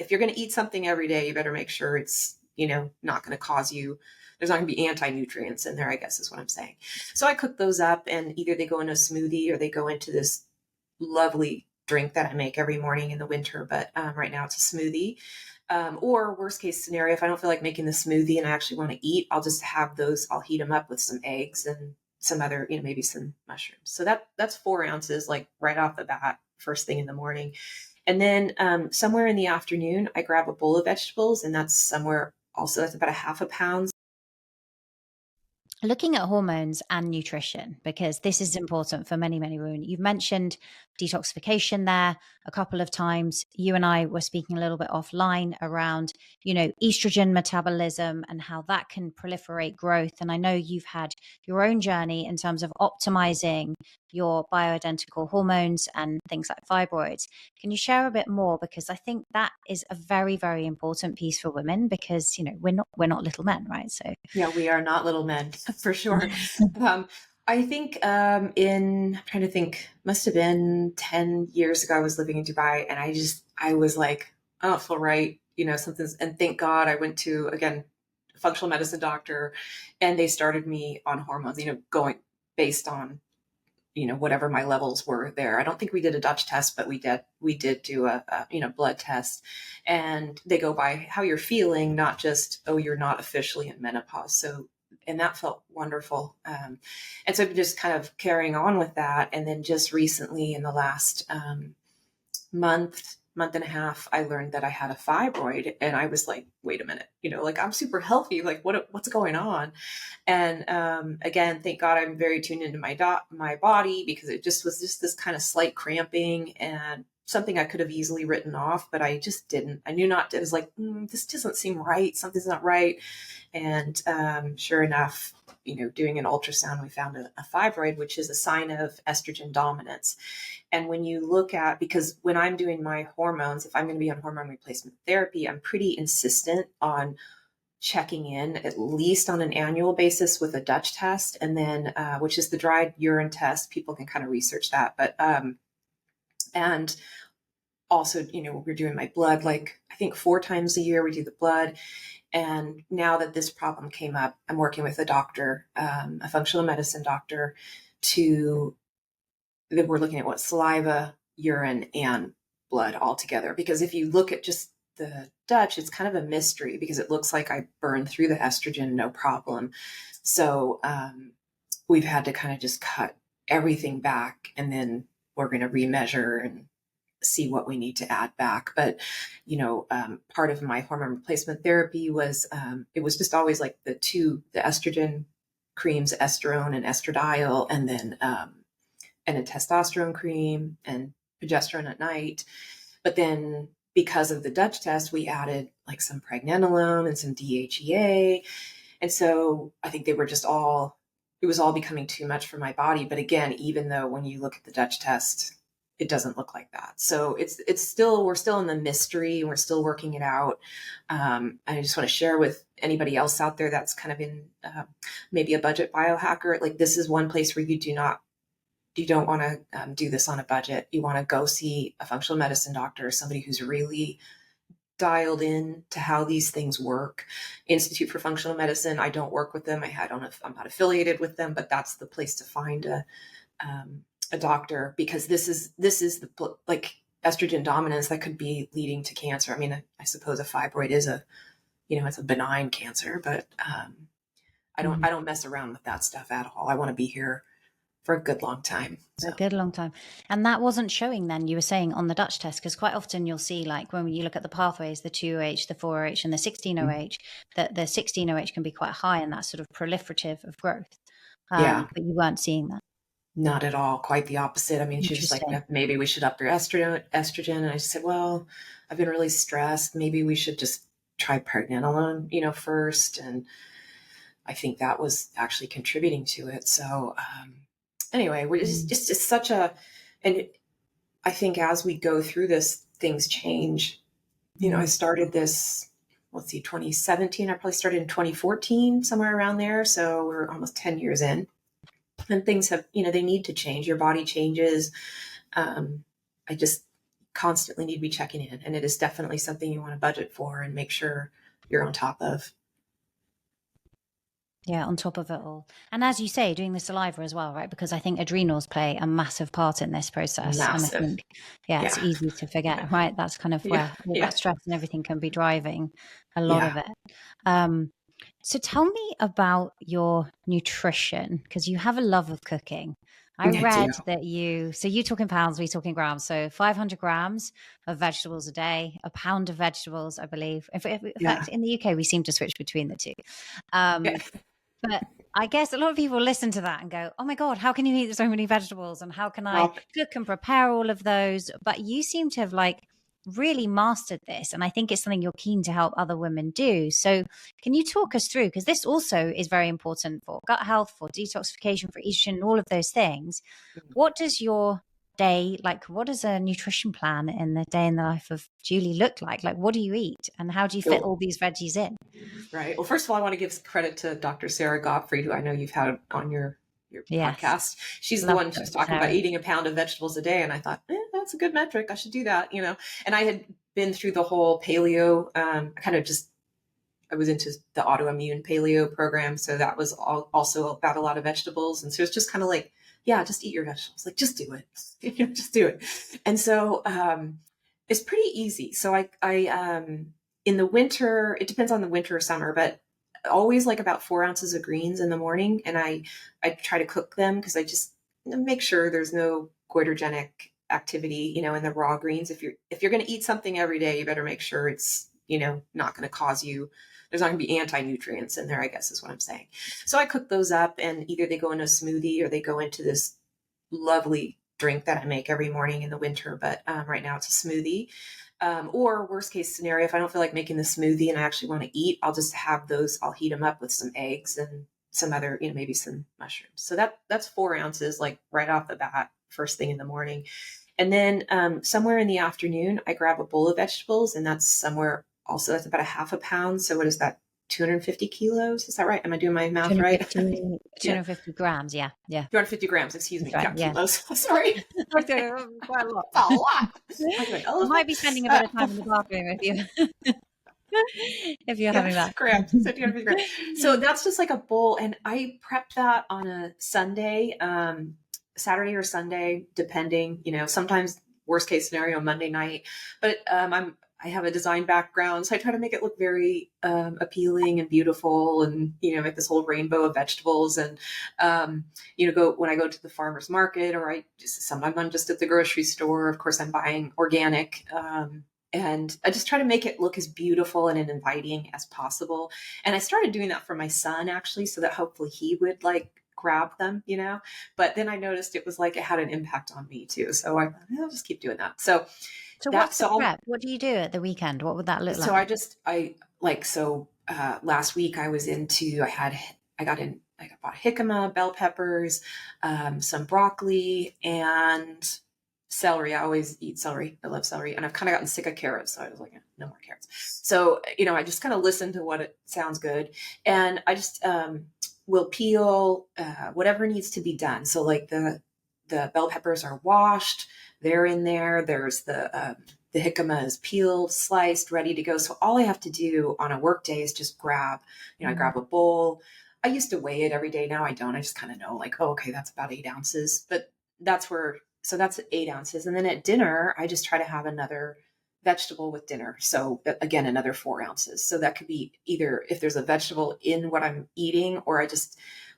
if you're going to eat something every day, you better make sure it's, not going to cause you, there's not going to be anti-nutrients in there, I guess is what I'm saying. So I cook those up, and either they go in a smoothie or they go into this lovely drink that I make every morning in the winter. But right now it's a smoothie. Or worst case scenario, if I don't feel like making the smoothie and I actually want to eat, I'll just have those, I'll heat them up with some eggs and some other, maybe some mushrooms. So that's 4 ounces, like right off the bat, first thing in the morning. And then somewhere in the afternoon, I grab a bowl of vegetables, and that's about a half a pound. Looking at hormones and nutrition, because this is important for many, many women. You've mentioned detoxification there a couple of times. You and I were speaking a little bit offline around, estrogen metabolism and how that can proliferate growth. And I know you've had your own journey in terms of optimizing your bioidentical hormones and things like fibroids. Can you share a bit more? Because I think that is a very, very important piece for women, because, we're not little men, right? So yeah, we are not little men for sure. I think I'm trying to think, must have been 10 years ago, I was living in Dubai, and I was like, I don't feel right, something's, and thank God I went to, again, a functional medicine doctor, and they started me on hormones, going based on, whatever my levels were there. I don't think we did a Dutch test, but we did do a blood test, and they go by how you're feeling, not just, oh, you're not officially in menopause. So, and that felt wonderful. And so I've been just kind of carrying on with that. And then just recently in the last month and a half, I learned that I had a fibroid, and I was like, wait a minute, like I'm super healthy. Like what's going on? And again, thank God I'm very tuned into my body, because it just was just this kind of slight cramping and something I could have easily written off, but I just didn't. I knew not to. It was like, this doesn't seem right. Something's not right. And sure enough, doing an ultrasound, we found a fibroid, which is a sign of estrogen dominance. And when you look at, because when I'm doing my hormones, if I'm going to be on hormone replacement therapy, I'm pretty insistent on checking in at least on an annual basis with a Dutch test, and then which is the dried urine test. People can kind of research that, but and also, we're doing my blood, like I think 4 times a year we do the blood. And now that this problem came up, I'm working with a doctor, a functional medicine doctor, that we're looking at what saliva, urine, and blood all together. Because if you look at just the Dutch, it's kind of a mystery, because it looks like I burned through the estrogen, no problem. So we've had to kind of just cut everything back, and then we're going to remeasure and see what we need to add back. But, part of my hormone replacement therapy was, it was just always like the estrogen creams, estrone and estradiol, and then, and a testosterone cream and progesterone at night. But then because of the Dutch test, we added like some pregnenolone and some DHEA. And so I think it was all becoming too much for my body. But again, even though when you look at the Dutch test, it doesn't look like that. So we're still in the mystery, and we're still working it out. I just want to share with anybody else out there that's kind of in maybe a budget biohacker. Like, this is one place where you don't want to do this on a budget. You want to go see a functional medicine doctor, somebody who's really dialed in to how these things work. Institute for Functional Medicine, I don't work with them. I don't know if I'm not affiliated with them, but that's the place to find a doctor, because this is the, like, estrogen dominance that could be leading to cancer. I mean, I suppose a fibroid is it's a benign cancer, but I don't mess around with that stuff at all. I want to be here for a good long time. So. A good long time. And that wasn't showing then, you were saying, on the Dutch test, because quite often you'll see, like, when you look at the pathways, the 2OH, the 4OH, and the 16OH, that the 16OH can be quite high, and that's sort of proliferative of growth. Yeah. But you weren't seeing that. Not at all. Quite the opposite. I mean, she's just like, maybe we should up your estrogen. And I just said, well, I've been really stressed. Maybe we should just try pregnenolone, first. And I think that was actually contributing to it. So anyway, it's just such and I think as we go through this, things change. I started this, 2017. I probably started in 2014, somewhere around there. So we're almost 10 years in. And things have, they need to change. Your body changes. constantly need to be checking in. And it is definitely something you want to budget for and make sure you're on top of. Yeah, on top of it all. And as you say, doing the saliva as well, right? Because I think adrenals play a massive part in this process. And I Massive. think, yeah, it's Yeah. easy to forget, right? That's kind of Yeah. where all Yeah. that stress and everything can be driving a lot of Yeah. it. So tell me about your nutrition, because you have a love of cooking. I I do. read that so you talk in pounds, we talk in grams. So 500 grams of vegetables a day, a pound of vegetables, I believe. In Yeah. fact, in the UK, we seem to switch between the two. Yeah. But I guess a lot of people listen to that and go, oh my God, how can you eat so many vegetables? And how can I Well, cook and prepare all of those? But you seem to have like really mastered this. And I think it's something you're keen to help other women do. So can you talk us through? Because this also is very important for gut health, for detoxification, for estrogen, all of those things. What does your day, like what does a nutrition plan in the day in the life of Julie look like? Like what do you eat and how do you fit all these veggies in? right. Well, first of all, I want to give credit to Dr. Sarah Gottfried, who I know you've had on your Yes. podcast. She's the Love one who's Dr. talking about Sarah. eating a pound of vegetables a day. And I thought, that's a good metric. I should do that, And I had been through the whole paleo, I was into the autoimmune paleo program. So that was also about a lot of vegetables. And so it's just kind of like, yeah, just eat your vegetables. Like, just do it. Just do it. And so it's pretty easy. So in the winter, it depends on the winter or summer, but always like about 4 ounces of greens in the morning. And I try to cook them because I just make sure there's no goitrogenic activity, in the raw greens. If you're going to eat something every day, you better make sure it's, not going to cause you, there's not going to be anti-nutrients in there, I guess is what I'm saying. So I cook those up and either they go in a smoothie or they go into this lovely drink that I make every morning in the winter. But right now it's a smoothie. Or worst case scenario, if I don't feel like making the smoothie and I actually want to eat, I'll just have those, I'll heat them up with some eggs and some other, maybe some mushrooms. So that's 4 ounces, like right off the bat, first thing in the morning. And then somewhere in the afternoon, I grab a bowl of vegetables, and that's that's about a half a pound. So what is that? 250 kilos? Is that right? Am I doing my math right? 250 grams. Yeah. Yeah. 250 grams, excuse me. Right, Not yeah. kilos. Sorry. Quite a lot. A lot. I might be spending a bit of time in the bathroom if you're having that. Correct. So that's just like a bowl. And I prep that on a Sunday, Saturday or Sunday, depending, sometimes worst case scenario, Monday night. But I have a design background, so I try to make it look very appealing and beautiful, and make this whole rainbow of vegetables. And when I go to the farmer's market, or sometimes I'm just at the grocery store. Of course, I'm buying organic, and I just try to make it look as beautiful and inviting as possible. And I started doing that for my son, actually, so that hopefully he would grab them, But then I noticed it was like it had an impact on me too. So I'll just keep doing that. So what's the prep? What do you do at the weekend? What would that look like? So last week I was I bought jicama, bell peppers, some broccoli, and celery. I always eat celery. I love celery. And I've kind of gotten sick of carrots. So I was like, no more carrots. So, I just kind of listen to what it sounds good. And I just will peel whatever needs to be done. So like the bell peppers are washed. They're in there. There's the jicama is peeled, sliced, ready to go. So all I have to do on a work day is just grab, I grab a bowl. I used to weigh it every day. Now I don't. I just kind of know okay, that's about 8 ounces. But that's 8 ounces. And then at dinner, I just try to have another vegetable with dinner. So again, another 4 ounces. So that could be either if there's a vegetable in what I'm eating, or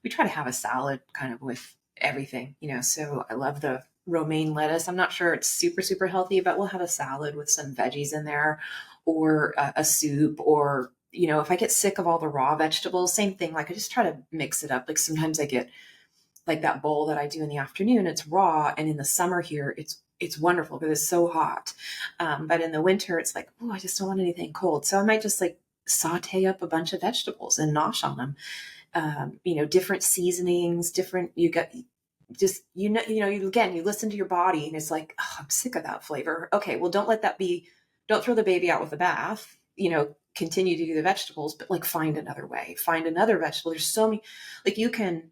we try to have a salad kind of with everything, so I love the romaine lettuce. I'm not sure it's super, super healthy, but we'll have a salad with some veggies in there, or a soup, or, if I get sick of all the raw vegetables, same thing. I just try to mix it up. Sometimes I get that bowl that I do in the afternoon, it's raw. And in the summer here, it's wonderful because it's so hot. But in the winter, it's like, oh, I just don't want anything cold. So I might just saute up a bunch of vegetables and nosh on them. Different seasonings, you listen to your body, and it's like, oh, I'm sick of that flavor. Okay, well, don't throw the baby out with the bath, continue to do the vegetables, but find another way, find another vegetable. There's so many, you can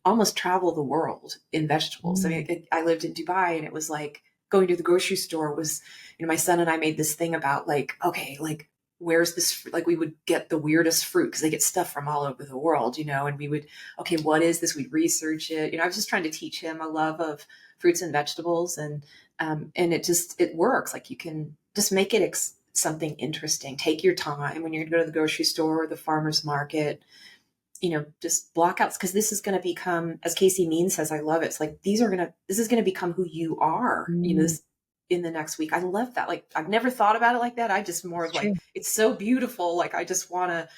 almost travel the world in vegetables. I mean, I lived in Dubai, and it was going to the grocery store was, my son and I made this thing about like, okay, like, where's this, like we would get the weirdest fruit because they get stuff from all over the world, and we would, okay, what is this? We'd research it. I was just trying to teach him a love of fruits and vegetables, and it works. Like you can just make it something interesting. Take your time when you're going to go to the grocery store or the farmer's market, just block out, because this is going to become, as Casey Means says, I love it. It's like, this is going to become who you are, this in the next week. I love that. Like, I've never thought about it like that. I just more of like, it's so beautiful. Like, I just want to,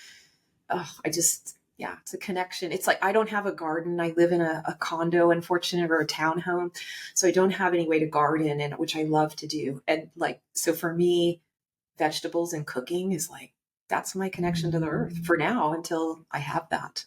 yeah, it's a connection. It's like, I don't have a garden. I live in a condo, unfortunately, or a townhome. So I don't have any way to garden, and which I love to do. And like, so for me, vegetables and cooking is like, that's my connection to the earth for now until I have that,